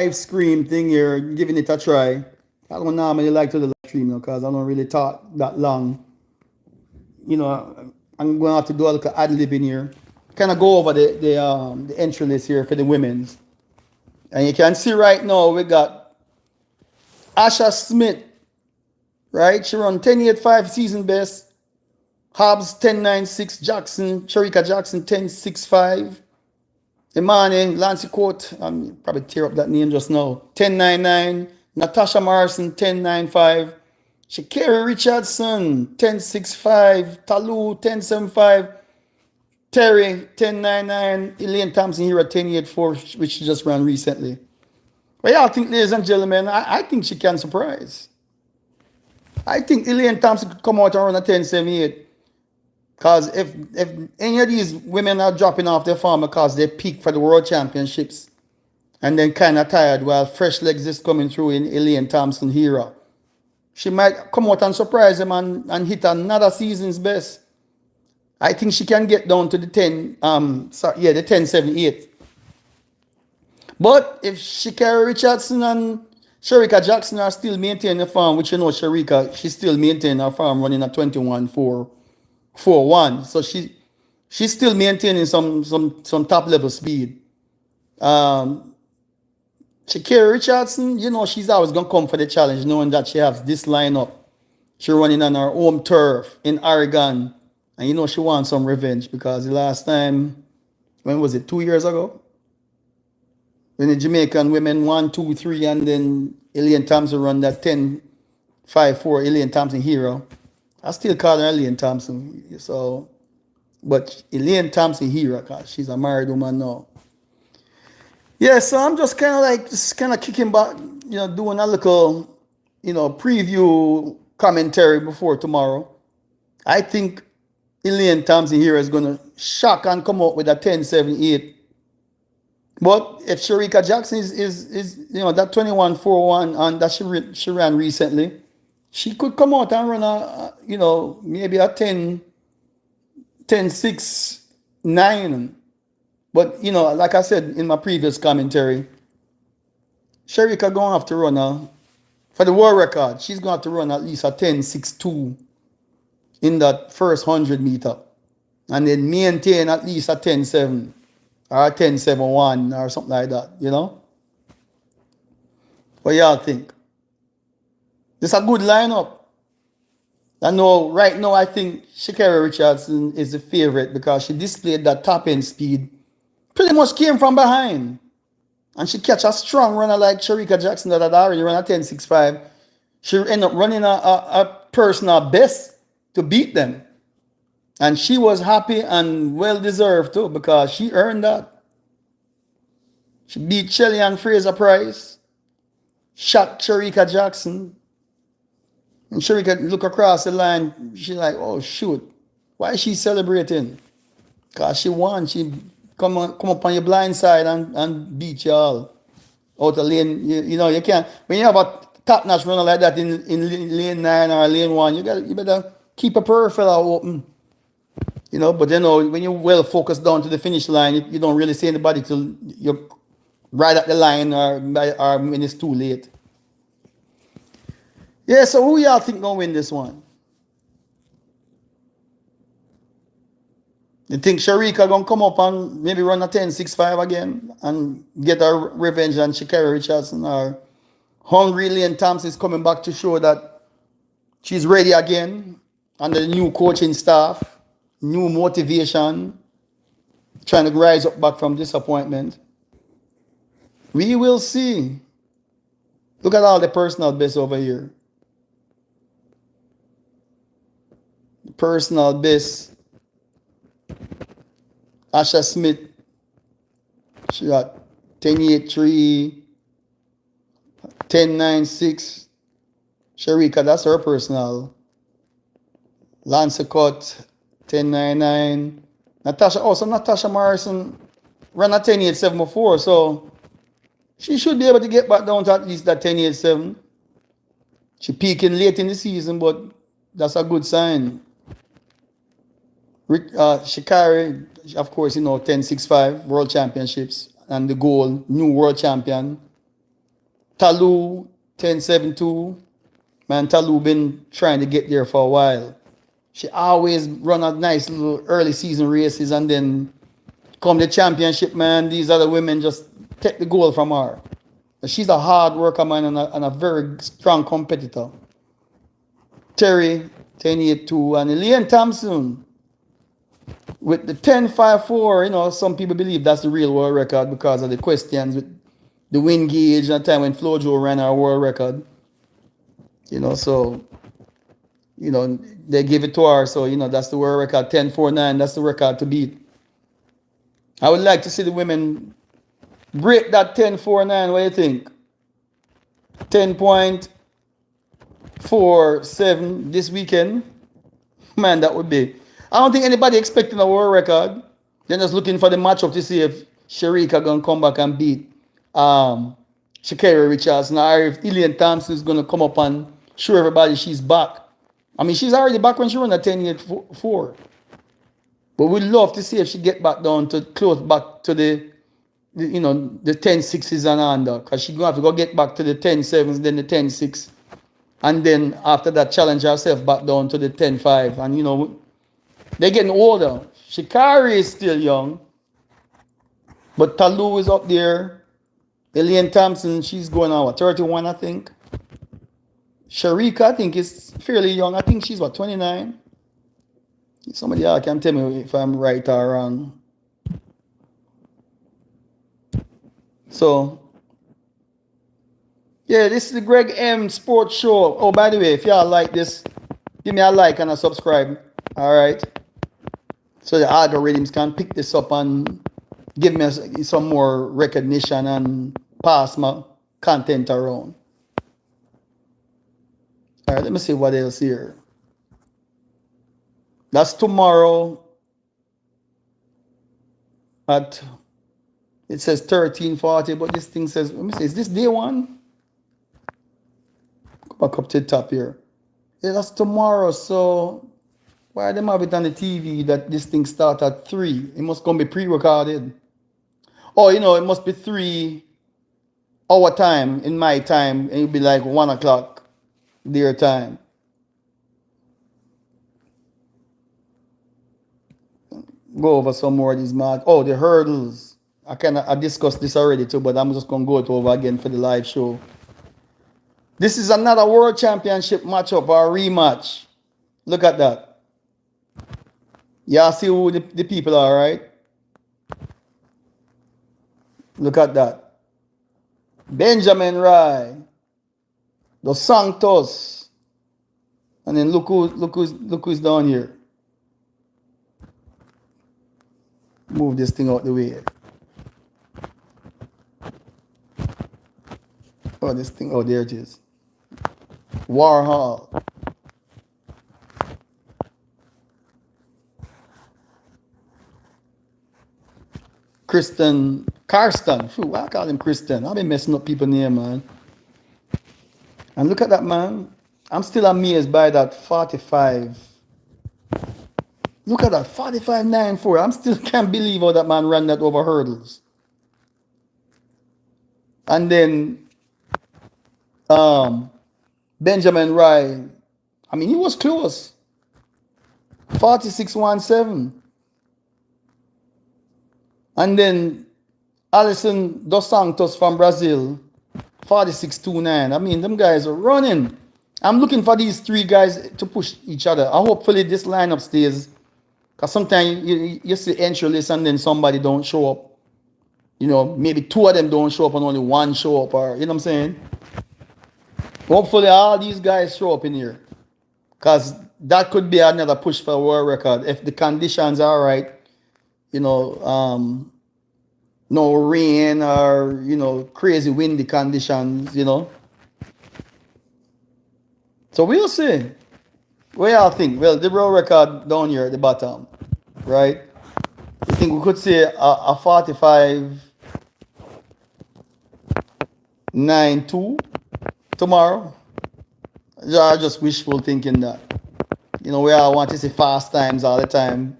live scream thing here, giving it a try. I don't normally like to the live stream because I don't really talk that long. I'm going to have to do a little ad lib in here. Kind of go over the entry list here for the women's. And you can see right now we got Asha Smith, right? She run 10.85 season best. Hobbs 10.96, Jackson, Sharika Jackson 10.65. Imani, Lancy Court, probably tear up that name just now, 10.99. Natasha Morrison 10.95. Shakira Richardson 10.65. Talu 10.75. Terry 10.99. Elaine Thompson here at 10.84, which she just ran recently. But yeah, I think, ladies and gentlemen, I think she can surprise. I think Elaine Thompson could come out and run a 10.78. Because if any of these women are dropping off their form because they peak for the World Championships and then kind of tired while fresh legs is coming through in Elaine Thompson Herah, she might come out and surprise them and hit another season's best. I think she can get down to the 10.78. But if Shakira Richardson and Sharika Jackson are still maintaining the form, which Sharika, she's still maintaining her form running at 21.441. So she's still maintaining some top level speed. Shakira Richardson, she's always gonna come for the challenge, knowing that she has this lineup. She's running on her home turf in Oregon. And she wants some revenge because the last time, when was it, 2 years ago? When the Jamaican women 1, 2, 3, and then Elaine Thompson run that 10.54 Elaine Thompson Herah. I still call her Elaine Thompson. But Elaine Thompson Herah, because she's a married woman now. Yeah, so I'm just kind of kicking back, doing a little, preview commentary before tomorrow. I think Elaine Thompson Herah is going to shock and come out with a 10.78. But if Sharika Jackson is that 21.41 and that she ran recently, she could come out and run maybe a 10.69. But like I said in my previous commentary, Sharika gonna have to run for the world record. She's gonna have to run at least a 10.62 in that first 100 meter, and then maintain at least a 10.7 or a 10.71 or something like that. What y'all think? This is a good lineup. Right now I think Shakira Richardson is the favorite because she displayed that top end speed. Pretty much came from behind. And she catch a strong runner like Sharika Jackson that had already run a 10.65. She ended up running a personal best to beat them. And she was happy and well deserved too because she earned that. She beat Shelly and Fraser Price. Shot Sharika Jackson. And Sharika look across the line. She's like, oh shoot. Why is she celebrating? Because she won. She come up on your blind side and beat you all out of lane. You can't. When you have a top-notch runner like that in lane 9 or lane 1, you better keep a peripheral open. But when you're well focused down to the finish line, you don't really see anybody till you're right at the line or when it's too late. Yeah, so who y'all think gonna win this one? You think Sharika gonna come up and maybe run a 10.65 again and get her revenge on Shakira Richardson, or Hungry Elaine Thompson is coming back to show that she's ready again under the new coaching staff, new motivation, trying to rise up back from disappointment? We will see. Look at all the personal best over here. Personal best. Asha Smith, she got 10.83, 10.96. Sharika, that's her personal. Lance Cut, 10.99. Natasha Morrison ran a 10.87 before, so she should be able to get back down to at least that 10.87. She peaking late in the season, but that's a good sign. Shikari, of course, 10.65 World Championships and the goal, new world champion. Talu 10.72. Man, Talu been trying to get there for a while. She always run a nice little early season races, and then come the championship, man, these other women just take the goal from her. She's a hard worker, man, and a very strong competitor. Terry 10.82, and Elaine Thompson with the 10.54. You know, some people believe that's the real world record because of the questions with the wind gauge and the time when Flojo ran our world record. You know, so, you know, they give it to her. So, you know, that's the world record, 10.49. That's the record to beat. I would like to see the women break that 10.49. What do you think? 10.47 this weekend. Man, that would be. I don't think anybody expecting a world record. They're just looking for the matchup to see if Sherika gonna come back and beat Shakira Richardson, or if Elaine Thompson is gonna come up and show everybody she's back. I mean, she's already back when she ran a 10.84. But we'd love to see if she get back down to close back to the 10.6s and under, because she's gonna have to go get back to the 10.7s, then the 10.6, and then after that challenge herself back down to the 10.5. And you know, they're getting older. Shikari is still young, but Talu is up there. Elaine Thompson, she's going on 31, I think. Sharika, I think, is fairly young. I think she's 29. Somebody else can tell me if I'm right or wrong. So, yeah, this is the Greg M Sports Show. Oh, by the way, if y'all like this, give me a like and a subscribe. All right. So the algorithms can pick this up and give me some more recognition and pass my content around. All right, let me see what else here. That's tomorrow at, it says 13:40, but this thing says, let me see, is this day one? Go back up to the top here. Yeah, that's tomorrow. So why them have it on the TV that this thing starts at 3? It must come be pre-recorded. Oh, you know, it must be 3 our time in my time, and it'll be like 1 o'clock their time. Go over some more of these marks. Oh, the hurdles. I discussed this already too, but I'm just gonna go it over again for the live show. This is another world championship matchup or rematch. Look at that. Y'all see who the people are, right? Look at that. Benjamin Rai, Dos Santos, and then look who's down here. Move this thing out the way. Oh, this thing. Oh, there it is. Warhol. Karsten. Phew, I call him Kristen. I've been messing up people's name, man. And look at that, man. I'm still amazed by that 45. Look at that, 45.94. I still can't believe how that man ran that over hurdles. And then Benjamin Rai, I mean, he was close. 46.17. And then Alison Dos Santos from Brazil, 46.29. I mean, them guys are running. I'm looking for these 3 guys to push each other. Hopefully this lineup stays. Because sometimes you see entry list and then somebody don't show up. You know, maybe 2 of them don't show up and only 1 show up. Or, you know what I'm saying? Hopefully all these guys show up in here. Because that could be another push for a world record. If the conditions are right, you know, no rain or, you know, crazy windy conditions, you know. So we'll see. What y'all think? Well, the world record down here at the bottom, right? I think we could say a 45.92 tomorrow. Just wishful thinking that. You know, we all want to see fast times all the time.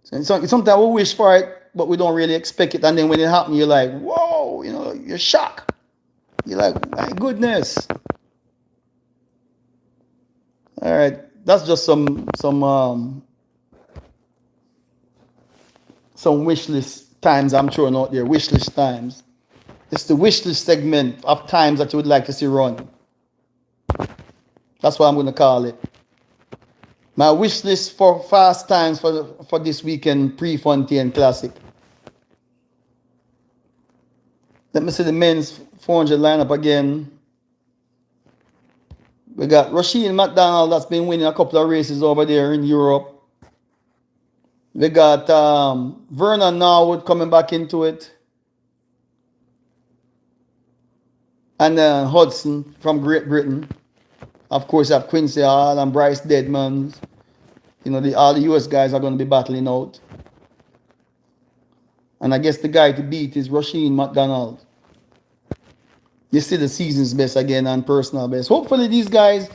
So sometimes we wish for it, but we don't really expect it. And then when it happens, you're like, whoa, you know, you're shocked. You're like, my goodness. All right, that's just some wish list times I'm throwing out there. Wish list times. It's the wish list segment of times that you would like to see run. That's what I'm going to call it. My wish list for fast times for this weekend Prefontaine Classic. Let me see the men's 400 lineup again. We got Rasheen McDonald that's been winning a couple of races over there in Europe. We got Vernon Norwood coming back into it. And Hudson from Great Britain. Of course, you have Quincy Hall and Bryce Deadman. All the US guys are going to be battling out. And I guess the guy to beat is Rasheen McDonald. You see the season's best again and personal best. Hopefully these guys,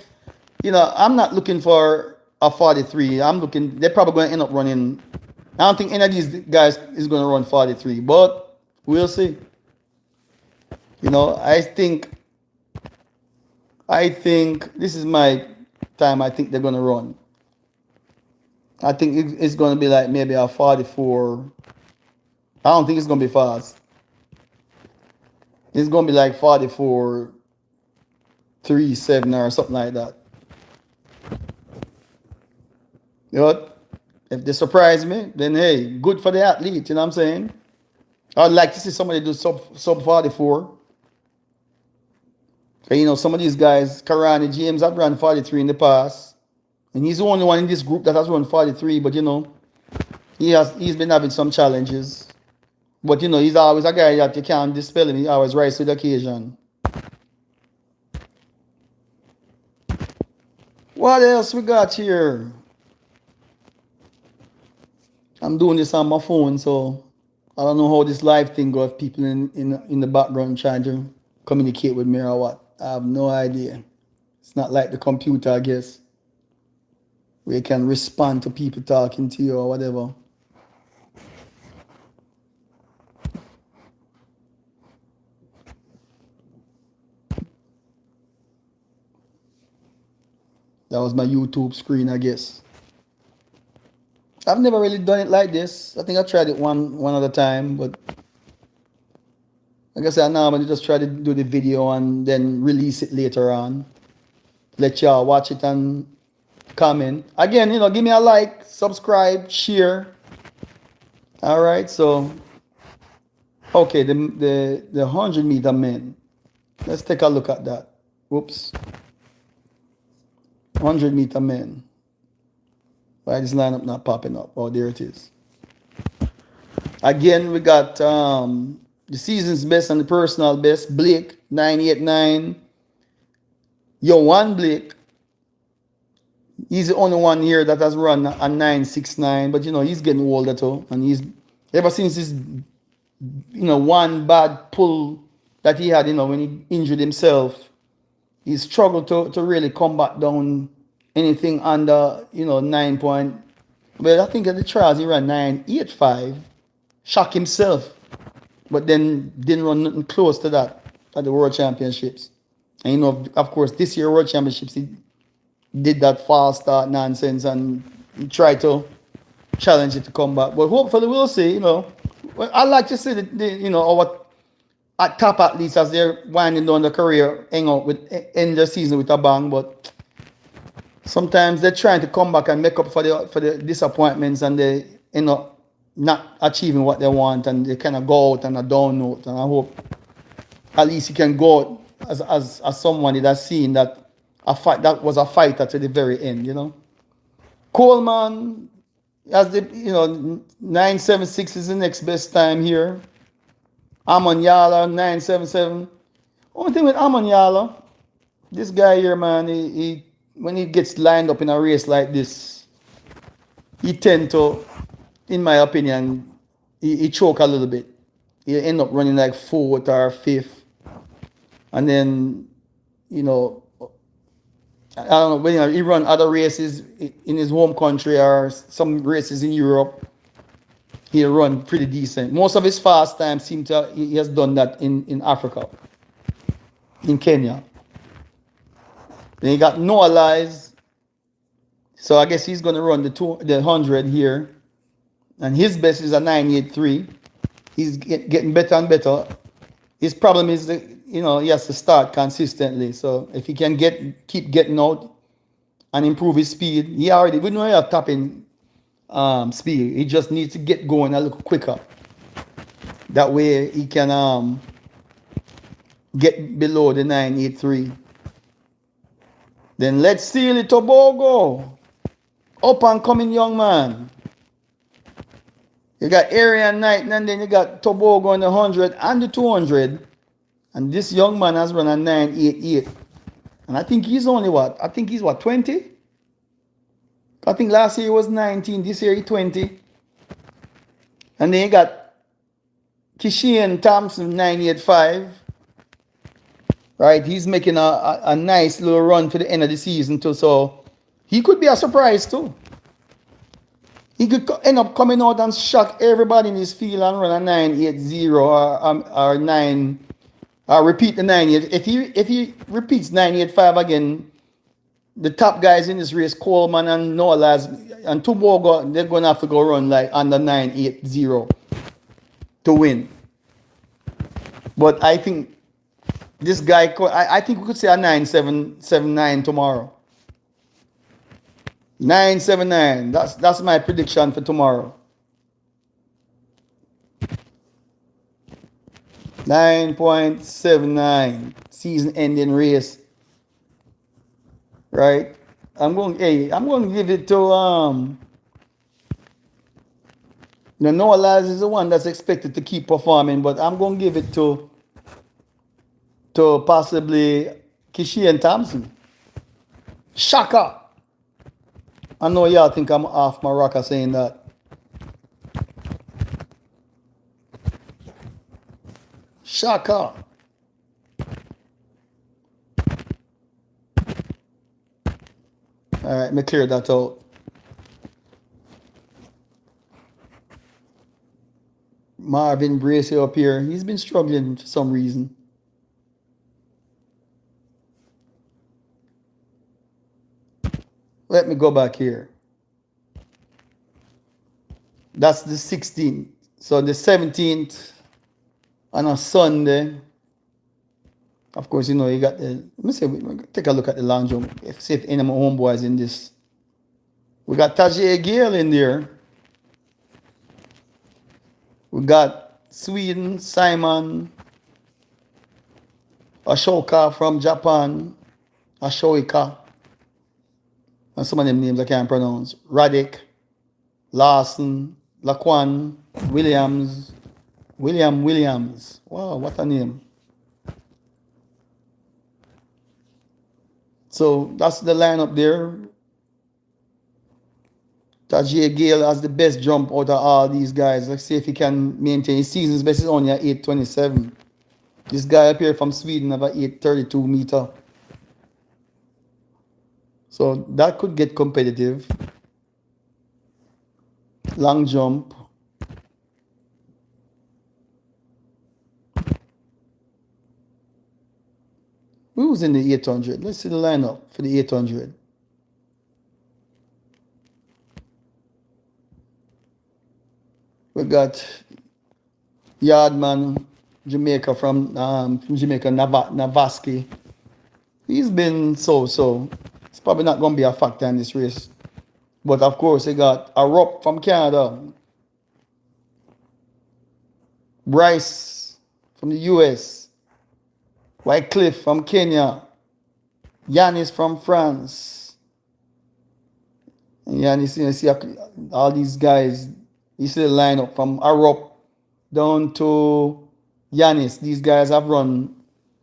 I'm not looking for a 43. They're probably going to end up running. I don't think any of these guys is going to run 43, but we'll see. I think this is my time. I think they're going to run. I think it's going to be like maybe a 44. I don't think it's going to be fast. It's going to be like 44, 3-7 or something like that. If they surprise me, then hey, good for the athlete, you know what I'm saying? I'd like to see somebody do sub 44. Some of these guys, Karani James, have run 43 in the past. And he's the only one in this group that has run 43, but he's been having some challenges. But he's always a guy that you can't dispel him. He always rises to the occasion. What else we got here? I'm doing this on my phone, so I don't know how this live thing goes. If people in the background trying to communicate with me or what. I have no idea. It's not like the computer, I guess, where you can respond to people talking to you or whatever. That was my YouTube screen, I guess. I've never really done it like this. I think I tried it one other time, but like I said, now I'm just try to do the video and then release it later on. Let y'all watch it and comment. Again, give me a like, subscribe, share. All right, so okay, the 100-meter men. Let's take a look at that. Whoops. 100-meter men. Why this lineup not popping up? Oh, there it is. Again, we got the season's best and the personal best. Blake, 989. Johan Blake. He's the only one here that has run a 969. But, he's getting older too. And he's, ever since his, one bad pull that he had, when he injured himself, he struggled to really come back down anything under, 9 point. Well, I think at the trials he ran 985. Shocked himself. But then didn't run nothing close to that at the World Championships. And of course, this year World Championships, he did that false start nonsense and tried to challenge it to come back. But hopefully we'll see, Well, I like to see our at top athletes as they're winding down their career, end the season with a bang. But sometimes they're trying to come back and make up for the disappointments, and they end up not achieving what they want, and they kind of go out on a down note. And I hope at least you can go out as someone that's seen that that was a fighter to the very end, Coleman, as the 976 is the next best time here. Amon Yala, 977. Only thing with Amon Yala, this guy here, man, he when he gets lined up in a race like this, he tend to, in my opinion, he choke a little bit. He end up running like 4th or 5th. And then, I don't know, when he run other races in his home country or some races in Europe, he'll run pretty decent. Most of his fast times he has done that in Africa. in Kenya. Then you got Noah Lies. So I guess he's going to run the 100 here. And his best is a 983. He's getting better and better. His problem is that, he has to start consistently. So if he can keep getting out and improve his speed, we know he have tapping speed. He just needs to get going a little quicker. That way he can get below the 983. Then let's see the Tobago. Up and coming young man. You got Herah and Knight, and then you got Tobago on the 100 and the 200. And this young man has run a 988. And I think he's only what? I think he's what, 20? I think last year he was 19, this year he's 20. And then you got Kishian Thompson, 985. Right, he's making a nice little run for the end of the season too. So he could be a surprise too. He could end up coming out and shock everybody in his field and run a 980 or 9 or repeat the 980. If he repeats 985 again, the top guys in this race, Coleman and Noah Laz and Tobago, they're gonna have to go run like under 980 to win. But I think this guy, I think we could say a 979 tomorrow. 979. That's my prediction for tomorrow. 9.79 season ending race. Right? I'm going to give it to Noah Laz is the one that's expected to keep performing, but I'm going to give it to possibly Kishian Thompson. Shaka. I know y'all think I'm off my rocker saying that. Shaka. All right, me clear that out. Marvin Bracey up here. He's been struggling for some reason. Let me go back here. That's the 16th. So the 17th on a Sunday. Of course, you got the. Let me say, take a look at the lounge room. See if any of my homeboys in this. We got Tajay Gale in there. We got Sweden, Simon, Ashoka from Japan, Ashoika. And some of them names I can't pronounce. Radek, Larson, Laquan, Williams. Wow, what a name. So that's the lineup there. Tajay Gale has the best jump out of all these guys. Let's see if he can maintain his season's best is only at 827. This guy up here from Sweden have a 832 meter. So that could get competitive. Long jump. Who's in the 800? Let's see the lineup for the 800. We got Yardman, Jamaica from Jamaica, Navaski. He's been so. It's probably not going to be a factor in this race. But of course, they got a Rupp from Canada. Bryce from the US. Wycliffe from Kenya. Yanis from France. And Yanis, you see all these guys. You see the lineup from Arup down to Yanis. These guys have run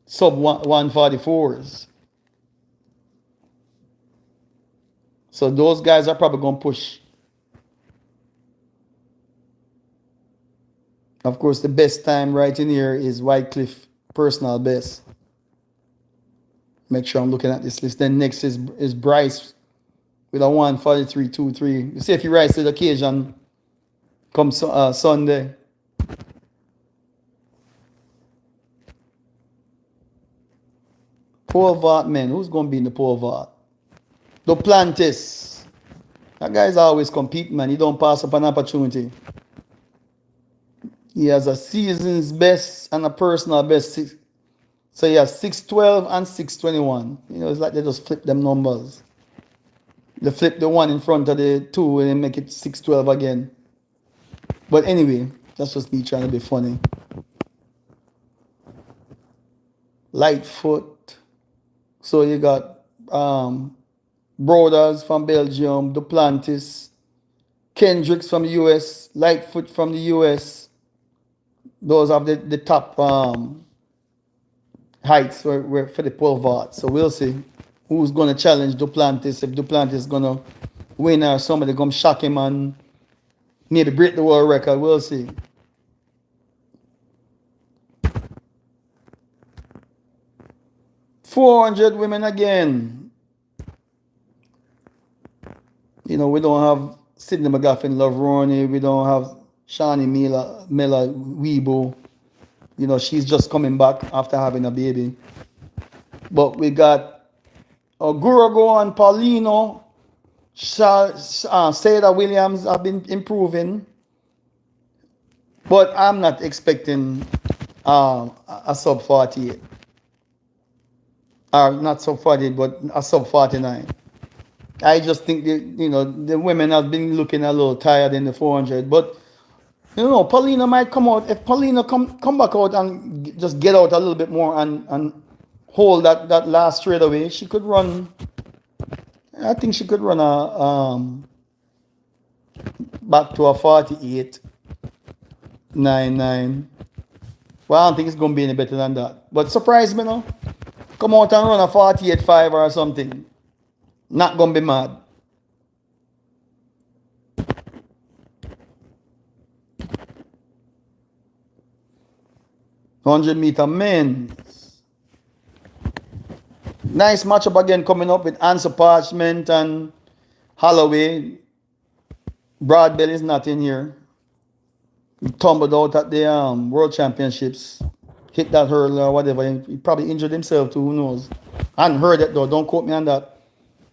sub 144s. So those guys are probably going to push. Of course, the best time right in here is Wycliffe personal best. Make sure I'm looking at this list. Then next is Bryce with a 143.23. You see if he rises to the occasion come Sunday. Pole vault men. Who's going to be in the pole vault? Duplantis. That guy's always competing, man. He don't pass up an opportunity. He has a season's best and a personal best. So he has 612 and 621. You know, it's like they just flip them numbers. They flip the one in front of the two and then make it 612 again. But anyway, that's just me trying to be funny. Lightfoot. So you got Broders from Belgium, Duplantis, Kendricks from the US, Lightfoot from the US. Those are the top heights for the pole vault. So we'll see who's going to challenge Duplantis. If Duplantis is going to win or somebody going to shock him and maybe break the world record. We'll see. $400 women again. You know, we don't have Sydney McGuffin, Love Roney. We don't have Shani Mela Weibo. You know, she's just coming back after having a baby. But we got Gurago and Paulino. Seda Williams have been improving. But I'm not expecting a sub 48. Or not sub 48, but a sub 49. I just think the women have been looking a little tired in the 400. But Paulina might come out. If Paulina come back out and just get out a little bit more and hold that last straightaway, she could run. I think she could run back to a 48.99. Well, I don't think it's going to be any better than that. But surprise me, no? Come out and run a 48.5 or something. Not going to be mad. $100-meter men's. Nice matchup again coming up with Answer Parchment and Holloway. Broadbell is not in here. He tumbled out at the World Championships. Hit that hurdle or whatever. He probably injured himself too, who knows. I hadn't heard it though. Don't quote me on that.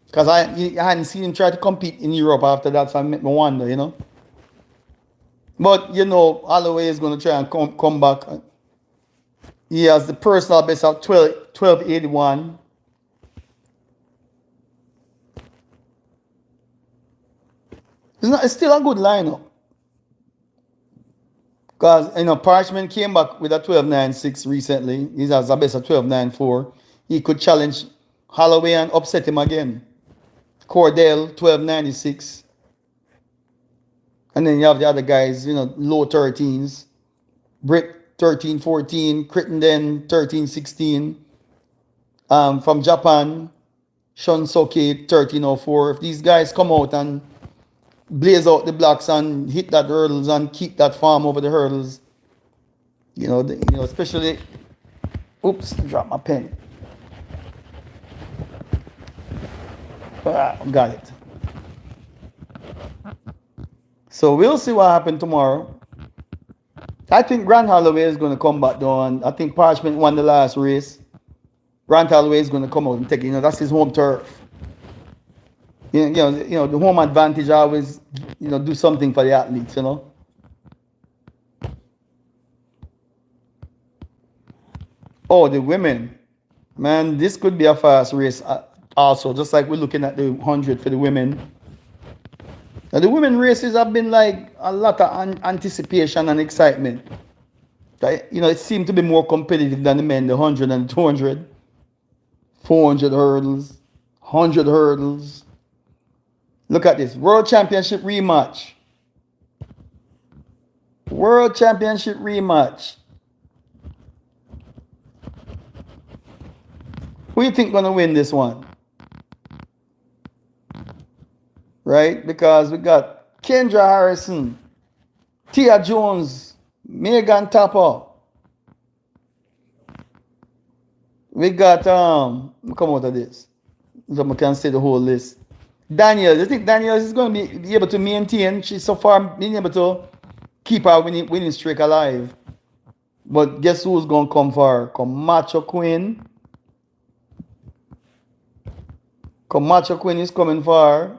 Because I hadn't seen him try to compete in Europe after that, so I made me wonder, But, Holloway is going to try and come back. He has the personal best of 1281. It's still a good lineup. Because, Parchment came back with a 12.96 recently. He has a best of 12.94. He could challenge Holloway and upset him again. Cordell, 12.96. And then you have the other guys, low 13s. Britt, 13.14. Crittenden, 13.16. From Japan, Shunsoke, 13.04. If these guys come out and blaze out the blocks and hit that hurdles and keep that form over the hurdles, especially, oops, dropped my pen. Got it. So we'll see what happens tomorrow. I think Grant Holloway is going to come back though, and I think Parchment won the last race. Grant Holloway is going to come out and take it. That's his home turf. The home advantage always, do something for the athletes, Oh, the women. Man, this could be a fast race also, just like we're looking at the 100 for the women. Now, the women races have been like a lot of anticipation and excitement. It seemed to be more competitive than the men, the 100 and the 200. 400 hurdles, 100 hurdles. Look at this. World Championship rematch. World Championship rematch. Who do you think going to win this one? Right? Because we got Kendra Harrison, Tia Jones, Megan Tapper. We got, come out of this. So I can say the whole list. Daniel, I think Daniel is going to be able to maintain. She's so far been able to keep her winning streak alive. But guess who's going to come for her? Come Macho Queen. Camacho Quinn is coming for her.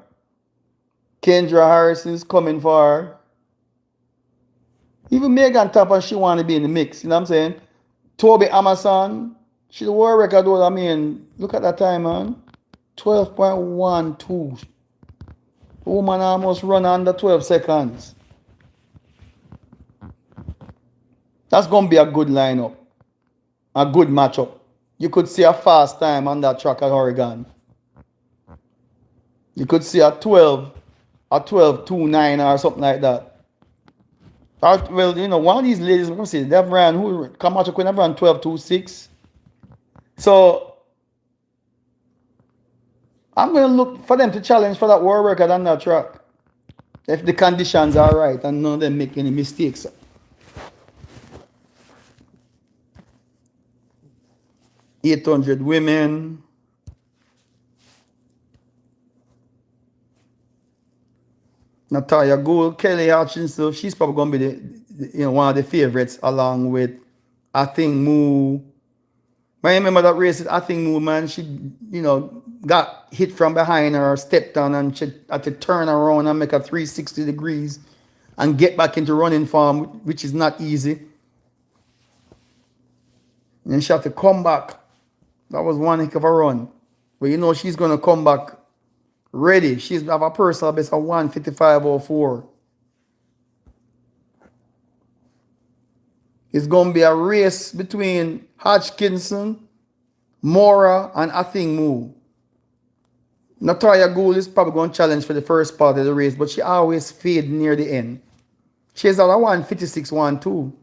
Kendra Harrison is coming for her. Even Megan Tapper, she want to be in the mix. You know what I'm saying? Toby Amazon, she's the world record holder. I mean, look at that time, man. 12.12. The woman almost run under 12 seconds. That's going to be a good lineup. A good matchup. You could see a fast time on that track at Oregon. You could see a 12.29 or something like that. Well, you know, one of these ladies, let me see, they've ran, Camacho Quinn have ran 12.26. So, I'm going to look for them to challenge for that world record on that track. If the conditions are right and none of them make any mistakes. $800 women. Natalia Gould, Kelly Hutchinson, she's probably going to be one of the favorites along with I Think Moo. I remember that race, I Think Moo, man, she, got hit from behind or stepped on and she had to turn around and make a 360 degrees and get back into running form, which is not easy. And she had to come back. That was one heck of a run. But she's going to come back ready. She's have a personal best of 1:55.04. It's going to be a race between Hodgkinson, Mora, and I Think Moo. Natalia Gould is probably going to challenge for the first part of the race, but she always fades near the end. She has a 1:56.12.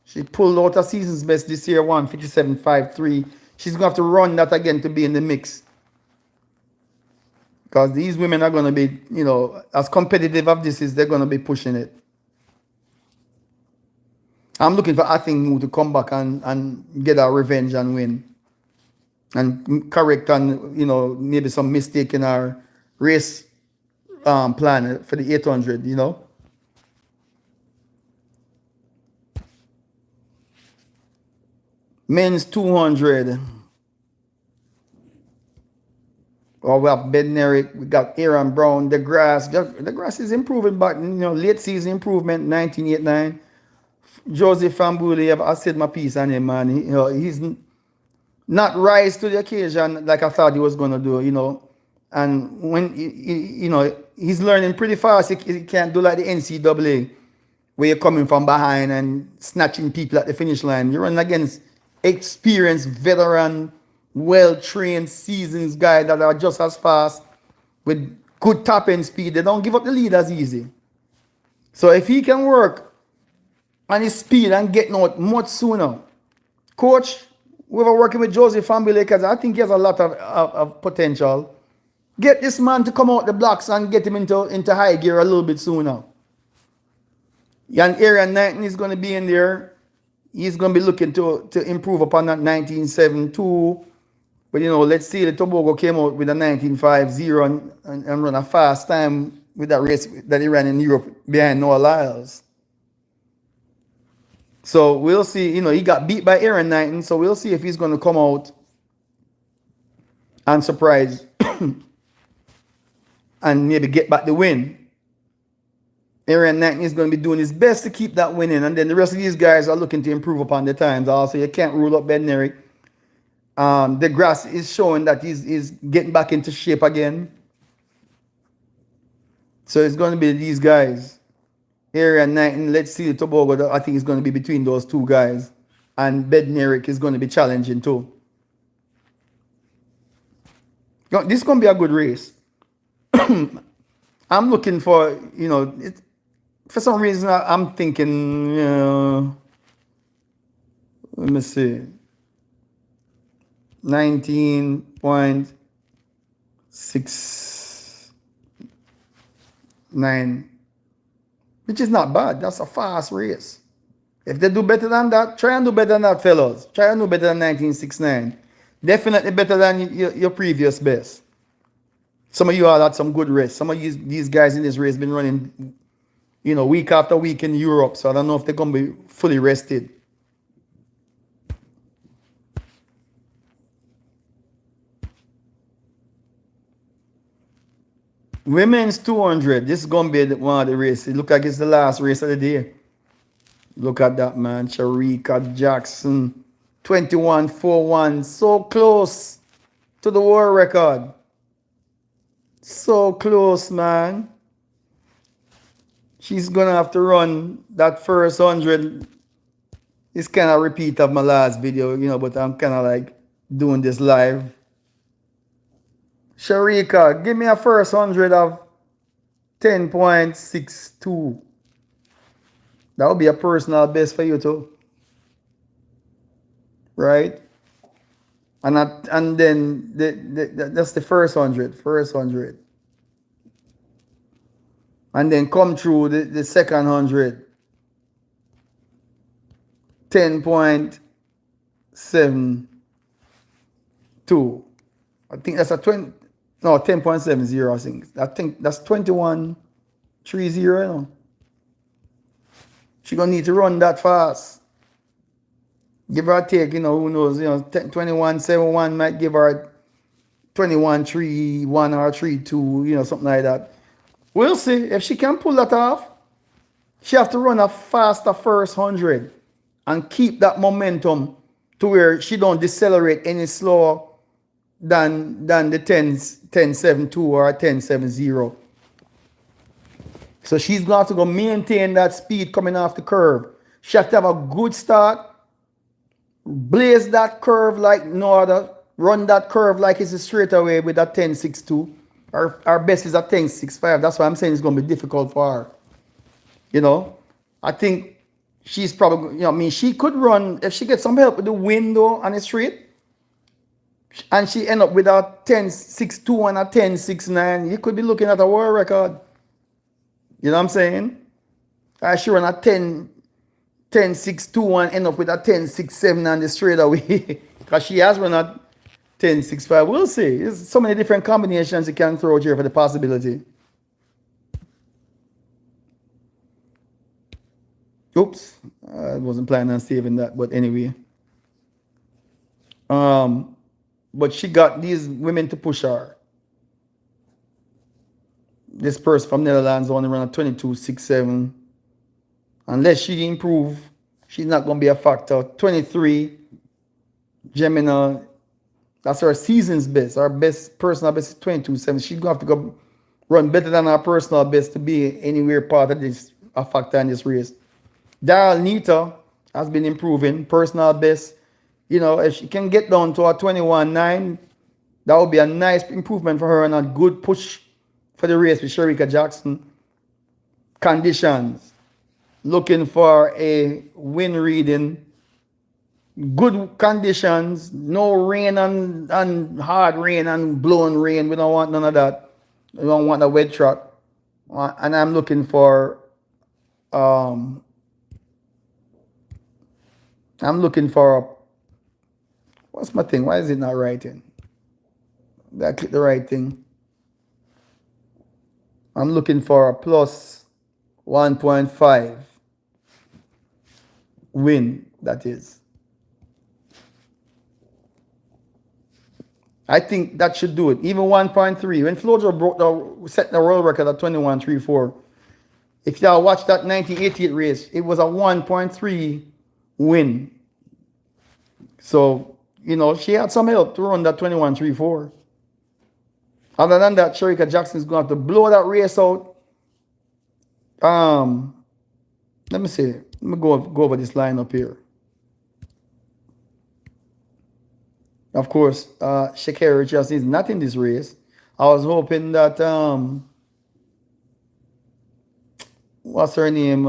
She pulled out a season's best this year, 1:57.53. She's going to have to run that again to be in the mix. Because these women are going to be, as competitive as this is, they're going to be pushing it. I'm looking for I Think Moo to come back and get a revenge and win. And correct on, maybe some mistake in our race plan for the 800, Men's 200. Or we have Bednarik, we got Aaron Brown, DeGrasse is improving, but late season improvement, 1989. Joseph Fambuli, I said my piece on him, man. He's not rise to the occasion like I thought he was going to do, And when, he's learning pretty fast. He can't do like the NCAA, where you're coming from behind and snatching people at the finish line. You're running against experienced, veteran, well-trained, seasoned guys that are just as fast with good top-end speed. They don't give up the lead as easy. So if he can work on his speed and getting out much sooner, coach, we were working with Joseph Fambule because I think he has a lot of potential. Get this man to come out the blocks and get him into high gear a little bit sooner. And Area 19 is going to be in there. He's going to be looking to improve upon that 19.72. But, let's see, the Tobago came out with a 19.50 and run a fast time with that race that he ran in Europe behind Noah Lyles. So we'll see, he got beat by Aaron Knighton, so we'll see if he's going to come out and surprise and maybe get back the win. Aaron Knighton is going to be doing his best to keep that winning, and then the rest of these guys are looking to improve upon their times also. You can't rule up Bednarik. DeGrasse is showing that he's getting back into shape again. So it's going to be these guys. Aaron Knighton, let's see the Tobago. I think it's going to be between those two guys. And Bednarik is going to be challenging too. This is going to be a good race. I'm looking for, for some reason I'm thinking, let me see. 19.69, which is not bad. That's a fast race. If they do better than that, try and do better than that, fellas. Try and do better than 19.69. Definitely better than your previous best. Some of you all had some good race. Some of these guys in this race been running, week after week in Europe. So I don't know if they're going to be fully rested. Women's 200. This is going to be one of the races. Look like it's the last race of the day. Look at that, man. Sharika Jackson. 21-4-1. So close to the world record. So close, man. She's going to have to run that first 100. It's kind of a repeat of my last video, but I'm kind of like doing this live. Sharika, give me a first 100 of 10.62. That would be a personal best for you too. Right? And then that's the first 100. First 100. And then come through the second 100. 10.72. I think that's a 20. No, 10.70, I think that's 21.30, She's going to need to run that fast. Give her a take, who knows, 21.71 might give her 21.31 or 3.2, something like that. We'll see if she can pull that off. She have to run a faster first 100 and keep that momentum to where she don't decelerate any slower than the 10.72 or 10.70. So she's going to go maintain that speed coming off the curve. She has to have a good start. Blaze that curve like no other. Run that curve like it's a straightaway with that 10.62. Our best is a 10.65. That's why I'm saying it's going to be difficult for her. I think she's probably, she could run, if she gets some help with the window on the straight, and she end up with a 10.62 and a 10.69, you could be looking at a world record. You know what I'm saying? She run a 10.62 and end up with a 10.67 on the straightaway. Because she has run a 10.65. We'll see. There's so many different combinations you can throw out here for the possibility. Oops. I wasn't planning on saving that, but anyway. But she got these women to push her. This person from Netherlands only run a 22.67. Unless she improve, she's not going to be a factor. 23, Gemini, that's her season's best. Our best personal best is 22.7. She's going to have to go run better than her personal best to be anywhere part of this, a factor in this race. Daryl Nita has been improving, personal best. If she can get down to a 21.9, that would be a nice improvement for her and a good push for the race with Sharika Jackson. Conditions. Looking for a wind reading. Good conditions. No rain and hard rain and blowing rain. We don't want none of that. We don't want a wet track. And I'm looking for what's my thing? Why is it not writing? Did I click the right thing? I'm looking for a plus 1.5 win, that is. I think that should do it. Even 1.3. When Flojo set the world record at 21.34, if y'all watch that 1988 race, it was a 1.3 win. So, she had some help to run that 21.34. Other than that, Sharika Jackson is going to have to blow that race out. Let me see. Let me go over this lineup here. Of course, Shakira just is not in this race. I was hoping that what's her name?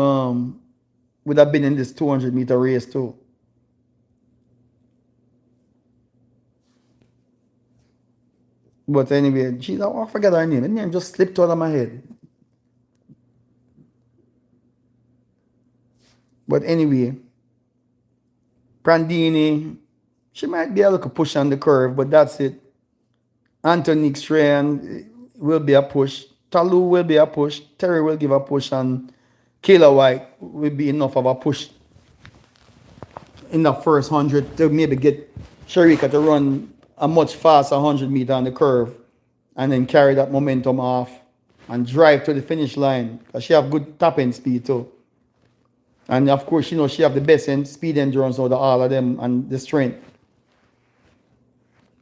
Would have been in this 200-meter race too. But anyway, I forget her name. Her name just slipped out of my head. But anyway, Prandini, she might be able to push on the curve, but that's it. Anthony Strahan will be a push. Talu will be a push. Terry will give a push, and Kayla White will be enough of a push in the first 100 to maybe get Sharika to run a much faster 100 meter on the curve and then carry that momentum off and drive to the finish line. Because she have good tapping speed too. And of course, she have the best speed endurance out of all of them and the strength.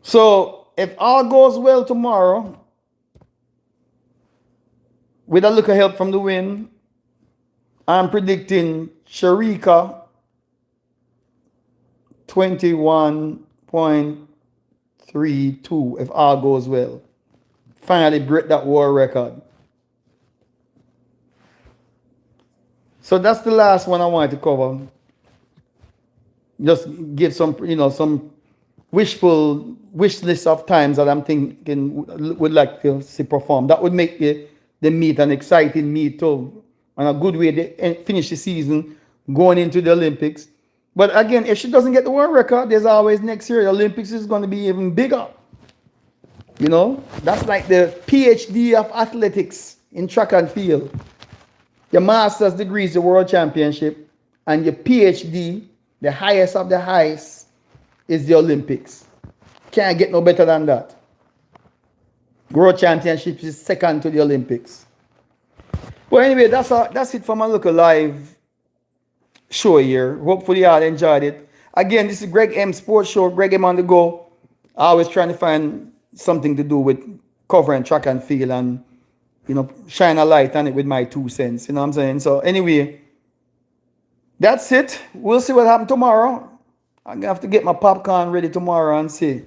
So if all goes well tomorrow, with a little help from the wind, I'm predicting Sharika 21.32 if all goes well. Finally break that world record. So that's the last one I wanted to cover. Just give some wish list of times that I'm thinking would like to see perform. That would make the meet an exciting meet too, and a good way to finish the season going into the Olympics. But again, if she doesn't get the world record, there's always next year. The Olympics is going to be even bigger. That's like the PhD of athletics in track and field. Your master's degree is the world championship, and your PhD, the highest of the highest, is the Olympics. Can't get no better than that. World championship is second to the Olympics. Well, anyway, that's it for my local live show here. Hopefully y'all enjoyed it. Again, this is Greg M Sports Show. Greg M on the go. Always trying to find something to do with covering track and field and shine a light on it with my 2 cents. You know what I'm saying? So anyway, that's it. We'll see what happens tomorrow. I'm gonna have to get my popcorn ready tomorrow and see.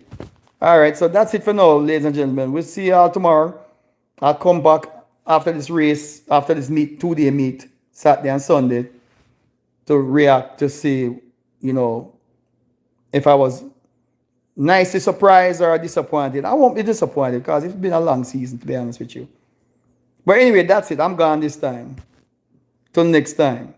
All right, so that's it for now, ladies and gentlemen. We'll see y'all tomorrow. I'll come back after this race, after this meet, 2-day meet, Saturday and Sunday, to react to see, if I was nicely surprised or disappointed. I won't be disappointed because it's been a long season, to be honest with you. But anyway, that's it. I'm gone this time. Till next time.